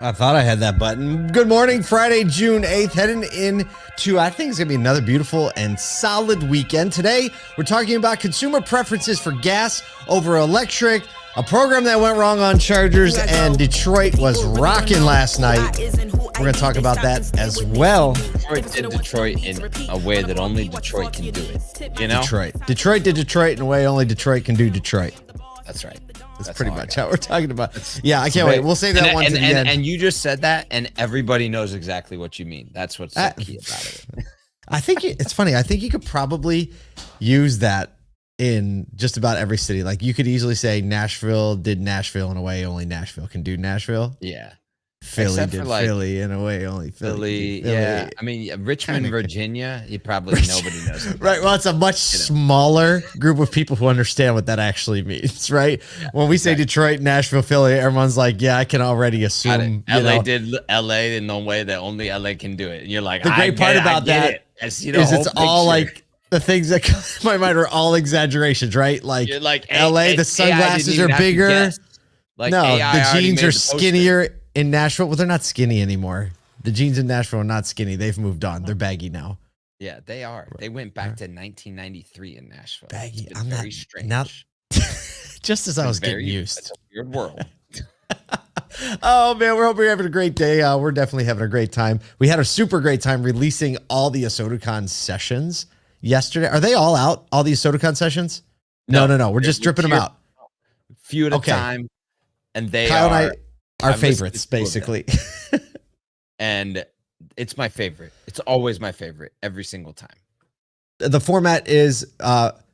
I thought I had that button. Good morning, Friday, June 8th, heading into, I think it's going to be another beautiful and solid weekend. Today, we're talking about consumer preferences for gas over electric, a program that went wrong on chargers, and Detroit was rocking last night. We're going to talk about that as well. Detroit did Detroit in a way that only Detroit can do it. You know? Detroit did Detroit in a way only Detroit can do Detroit. That's right. That's pretty much how we're talking about. Yeah, I can't wait. We'll say that one to the end. And you just said that, and everybody knows exactly what you mean. That's what's so key about it. I think it's funny. I think you could probably use that in just about every city. Like you could easily say Nashville did Nashville in a way only Nashville can do Nashville. Yeah. Philly Except did Philly in a way only Philly. Yeah. I mean, Richmond, Virginia, you probably nobody knows. Right. Well, it's a much smaller group of people who understand what that actually means, right? Yeah, when we say Detroit, Nashville, Philly, everyone's like, yeah, I can already assume. LA did LA in no way that only LA can do it. And you're like, the great part about that is it's all like the things that come to my mind are all exaggerations, right? Like, you're like LA, the sunglasses are bigger. Like no, the jeans are skinnier. In Nashville, well, they're not skinny anymore. The jeans in Nashville are not skinny. They've moved on. They're baggy now. Yeah, they are. They went back to 1993 in Nashville. Baggy. I'm very strange. Not just as I was getting used. It's a weird world. Oh man, we're hoping you're having a great day. We're definitely having a great time. We had a super great time releasing all the ASOTU CON sessions yesterday. Are they all out? All the ASOTU CON sessions? No. We're just dripping them out. Few at a time, and they Kyle are. And our favorites, basically. And it's my favorite. It's always my favorite every single time. The format is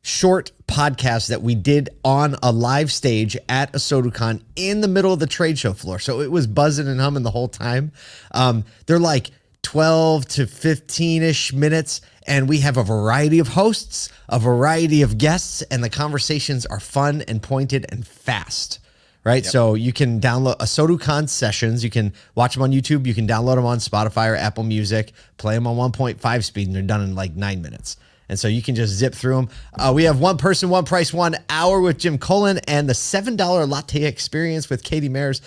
short podcasts that we did on a live stage at ASOTU CON in the middle of the trade show floor. So it was buzzing and humming the whole time. They're like 12 to 15-ish minutes. And we have a variety of hosts, a variety of guests, and the conversations are fun and pointed and fast. Right. Yep. So you can download ASOTU CON Sessions. You can watch them on YouTube. You can download them on Spotify or Apple Music, play them on 1.5 speed, and they're done in like 9 minutes. And so you can just zip through them. We have One Person, One Price, 1 hour with Jim Cullen and the $7 latte experience with Katie Mayers.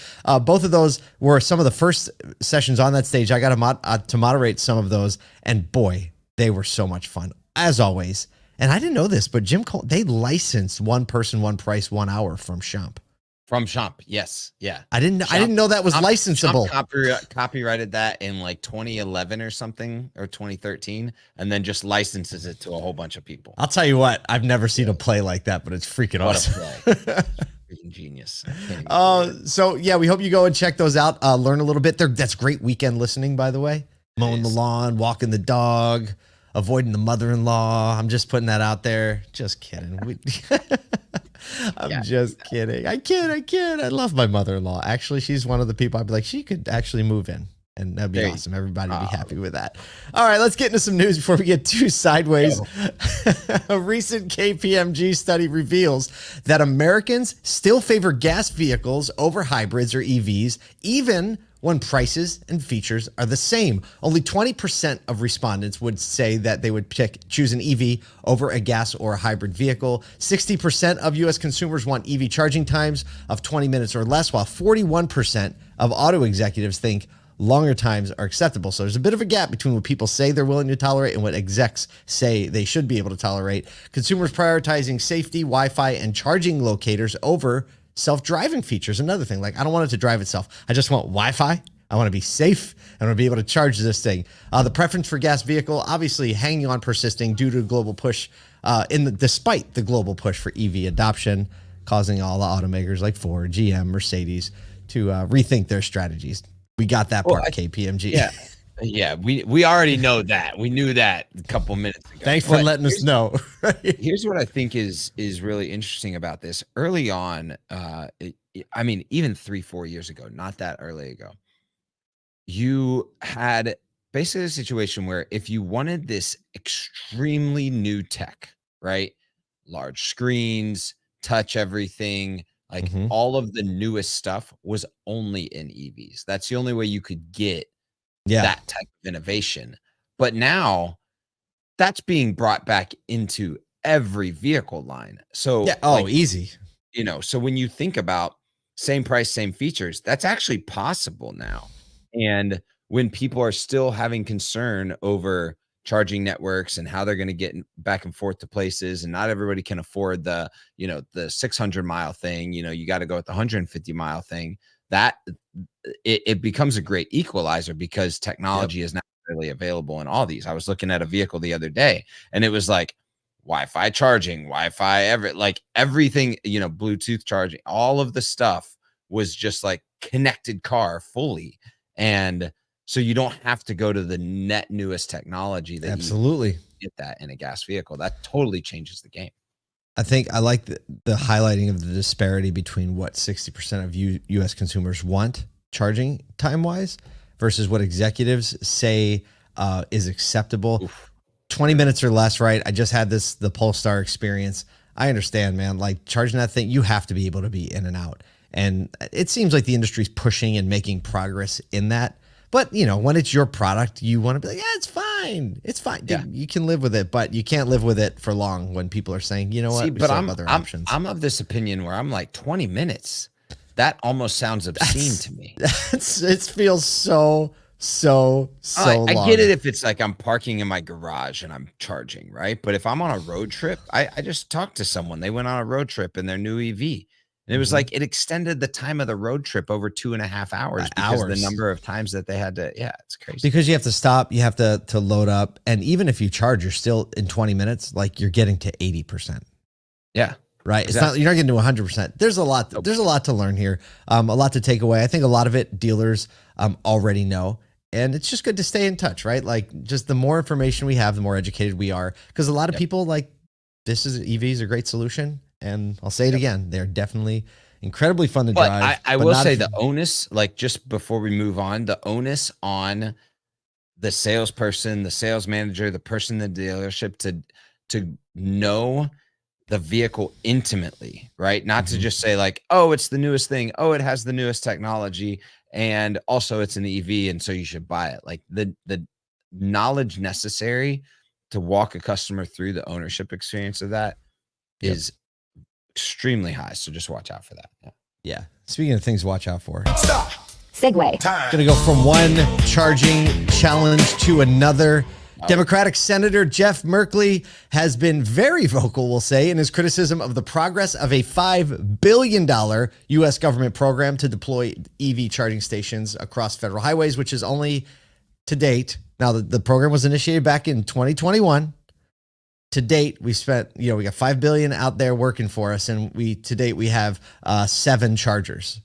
Both of those were some of the first sessions on that stage. I got to moderate some of those. And boy, they were so much fun, as always. And I didn't know this, but Jim Cullen, they licensed One Person, One Price, 1 hour from Shump. From Shump, yes, yeah. I didn't know that was licensable. Shump copyrighted that in like 2011 or something, or 2013, and then just licenses it to a whole bunch of people. I'll tell you what, I've never seen a play like that, but it's freaking awesome. Freaking genius. So yeah, we hope you go and check those out. Learn a little bit there. That's great weekend listening, by the way. Mowing the lawn, walking the dog, avoiding the mother-in-law. I'm just putting that out there. Just kidding. I'm just kidding. I kid. I love my mother-in-law. Actually, she's one of the people I'd be like, she could actually move in. And that'd be awesome. Everybody would be happy with that. All right, let's get into some news before we get too sideways. A recent KPMG study reveals that Americans still favor gas vehicles over hybrids or EVs, even when prices and features are the same. Only 20% of respondents would say that they would choose an EV over a gas or a hybrid vehicle. 60% of U.S. consumers want EV charging times of 20 minutes or less, while 41% of auto executives think longer times are acceptable. So there's a bit of a gap between what people say they're willing to tolerate and what execs say they should be able to tolerate. Consumers prioritizing safety, Wi-Fi, and charging locators over self-driving features. Another thing, like I don't want it to drive itself. I just want Wi-Fi. I want to be safe. I want to be able to charge this thing. The preference for gas vehicle, obviously hanging on persisting due to the global push, despite the global push for EV adoption, causing all the automakers like Ford, GM, Mercedes to rethink their strategies. We got that part, KPMG. Yeah, we already know that. We knew that a couple minutes ago. Thanks for letting us know. Here's what I think is really interesting about this. Early on, I mean, even 3-4 years ago, not that early ago, you had basically a situation where if you wanted this extremely new tech, right? Large screens, touch everything, like all of the newest stuff was only in EVs. That's the only way you could get that type of innovation. But now that's being brought back into every vehicle line. So easy. So when you think about same price, same features. That's actually possible now. And when people are still having concern over charging networks and how they're going to get back and forth to places, and not everybody can afford the, the 600-mile thing, you got to go with the 150-mile thing, that it becomes a great equalizer because technology is not really available in all these. I was looking at a vehicle the other day and it was like Wi-Fi charging, Wi-Fi, everything, Bluetooth charging, all of the stuff was just like connected car fully. And so you don't have to go to the newest technology that Absolutely you get that in a gas vehicle. That totally changes the game. I think I like the highlighting of the disparity between what 60% of U.S. consumers want charging time-wise versus what executives say is acceptable. Oof. 20 minutes or less, right? I just had the Polestar experience. I understand, man. Like charging that thing, you have to be able to be in and out. And it seems like the industry's pushing and making progress in that. But, when it's your product, you want to be like, yeah, it's fine. It's fine. Yeah. You can live with it, but you can't live with it for long when people are saying, you know what, but I'm other options. I'm of this opinion where I'm like 20 minutes. That almost sounds obscene to me. It feels so long. I get it if it's like I'm parking in my garage and I'm charging, right? But if I'm on a road trip, I just talked to someone. They went on a road trip in their new EV. And it was like it extended the time of the road trip over 2.5 hours because of the number of times that they had to. Yeah, it's crazy. Because you have to stop, you have to load up. And even if you charge, you're still in 20 minutes, like you're getting to 80%. Yeah. Right. Exactly. You're not getting to 100%. There's a lot. Nope. There's a lot to learn here. A lot to take away. I think a lot of it dealers already know. And it's just good to stay in touch, right? Like just the more information we have, the more educated we are. Because a lot of people like EV is a great solution. And I'll say it again, they're definitely incredibly fun to drive. I will say the onus, like just before we move on, the onus on the salesperson, the sales manager, the person in the dealership to know the vehicle intimately, right? Not to just say like, oh, it's the newest thing. Oh, it has the newest technology. And also it's an EV. And so you should buy it. Like the knowledge necessary to walk a customer through the ownership experience of that is extremely high. So just watch out for that. Yeah. Speaking of things to watch out for. Stop. Segue. Going to go from one charging challenge to another. Democratic Senator Jeff Merkley has been very vocal, we'll say, in his criticism of the progress of a $5 billion U.S. government program to deploy EV charging stations across federal highways, which is only to date. Now, the program was initiated back in 2021. To date, we spent, we got $5 billion out there working for us. And to date, we have 7 chargers.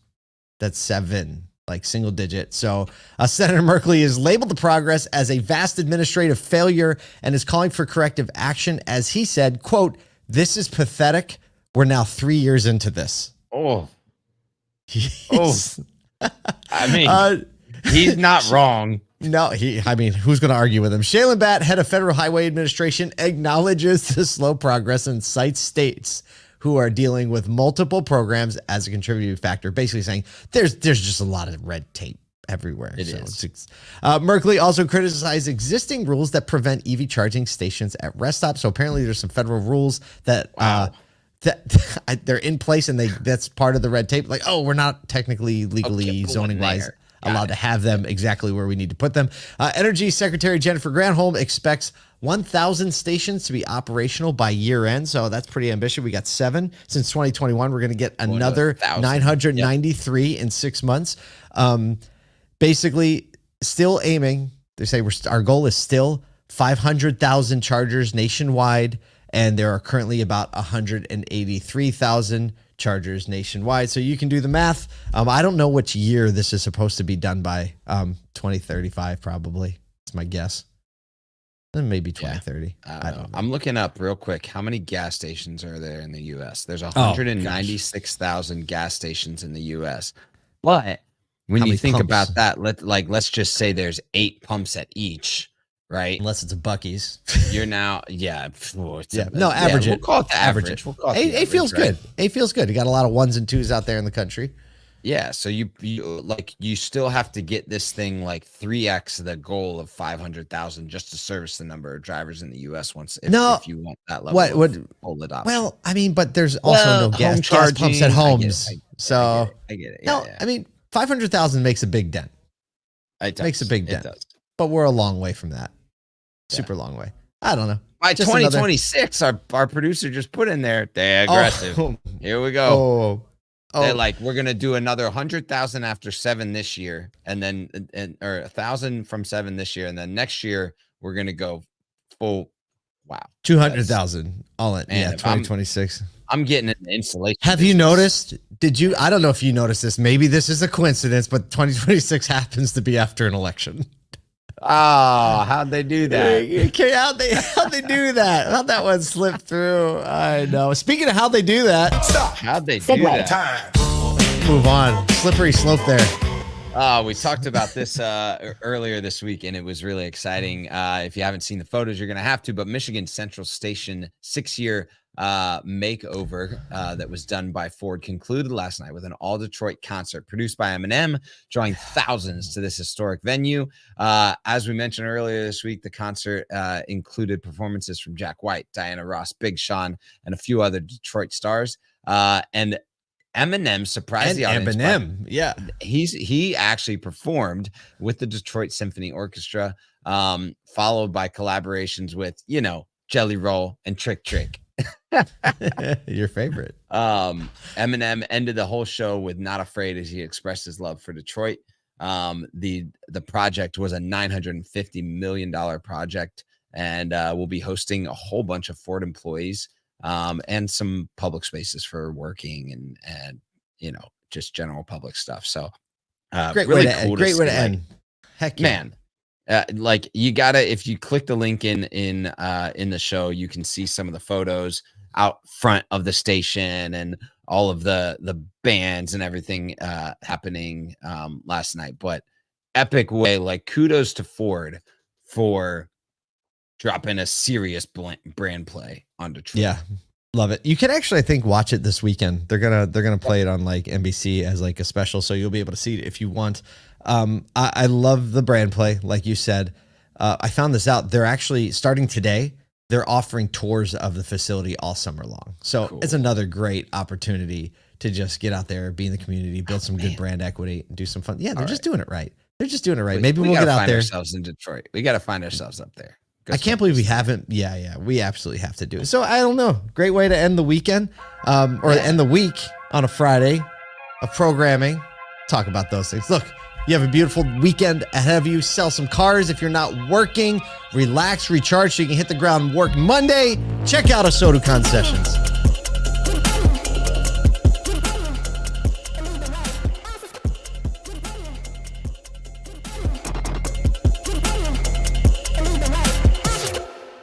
That's 7. Like single digit. So Senator Merkley has labeled the progress as a vast administrative failure and is calling for corrective action. As he said, quote, "This is pathetic. We're now 3 years into this." I mean, he's not wrong. No, who's going to argue with him? Shailen Batt, head of Federal Highway Administration, acknowledges the slow progress and cites states who are dealing with multiple programs as a contributing factor, basically saying there's just a lot of red tape everywhere. It is. Merkley also criticized existing rules that prevent EV charging stations at rest stops. So apparently there's some federal rules that that they're in place, and that's part of the red tape. Like, we're not technically, legally, zoning wise allowed to have them exactly where we need to put them. Energy Secretary Jennifer Granholm expects 1,000 stations to be operational by year end. So that's pretty ambitious. We got 7 since 2021. We're going to get another 993 in 6 months. Basically, still aiming. They say our goal is still 500,000 chargers nationwide, and there are currently about 183,000 chargers nationwide. So you can do the math. I don't know which year this is supposed to be done by. 2035 probably. That's my guess. Then maybe 2030. I don't know. I'm looking up real quick. How many gas stations are there in the U.S.? There's 196,000 gas stations in the U.S. But when you think about that, let's just say there's 8 pumps at each, right? Unless it's a Buc-ee's. You're now, average it. We'll call it the average. We'll call it it feels good. It feels good. You got a lot of 1s and 2s out there in the country. Yeah, so you still have to get this thing like 3x the goal of 500,000 just to service the number of drivers in the U.S. if you want that level of full adoption. Well, but there's also no gas pumps at homes. So I get it. no, I mean, 500,000 makes a big dent. It does. Makes a big dent. It does. But we're a long way from that. Super long way. I don't know. By Just 2026, our producer just put in there, they're aggressive. Here we go. They're like, we're gonna do another 100,000 after 7 this year, and then or 1,000 from 7 this year, and then next year we're gonna go full. Wow, 200,000 all in. Man, Yeah, 2026. I'm getting an installation. Have you noticed? Did you? I don't know if you noticed this. Maybe this is a coincidence, but 2026 happens to be after an election. Oh, how'd they do that? Okay, how'd they do that? How'd that one slip through? I know. Speaking of how they do that, How'd they do that? move on. Slippery slope there. We talked about this earlier this week, and it was really exciting. If you haven't seen the photos, you're going to have to. But Michigan Central Station 6-year makeover that was done by Ford concluded last night with an all-Detroit concert produced by Eminem, drawing thousands to this historic venue. As we mentioned earlier this week, the concert included performances from Jack White, Diana Ross, Big Sean, and a few other Detroit stars. And Eminem surprised the audience. Yeah. He actually performed with the Detroit Symphony Orchestra, followed by collaborations with, Jelly Roll and Trick Trick. Your favorite. Eminem ended the whole show with Not Afraid as he expressed his love for Detroit. The project was a $950 million project, and we'll be hosting a whole bunch of Ford employees and some public spaces for working and just general public stuff. So great really way to cool end. Great way to see, end. Heck yeah. Man. You gotta, if you click the link in the show, you can see some of the photos out front of the station and all of the bands and everything happening last night. But epic way, like kudos to Ford for dropping a serious brand play on Detroit. Yeah. Love it. You can actually, I think, watch it this weekend. They're gonna play it on like NBC as like a special, so you'll be able to see it if you want. I love the brand play, like you said. I found this out. They're actually starting today. They're offering tours of the facility all summer long. So Cool. It's another great opportunity to just get out there, be in the community, build some good brand equity, and do some fun. Yeah, they're just doing it right. They're just doing it right. Maybe we'll get out there. Ourselves in Detroit. We got to find ourselves up there. I can't believe we haven't. Yeah. We absolutely have to do it. So I don't know. Great way to end the weekend or end the week on a Friday of programming. Talk about those things. Look, you have a beautiful weekend ahead of you. Sell some cars if you're not working. Relax, recharge so you can hit the ground and work Monday. Check out ASOTU CON Sessions.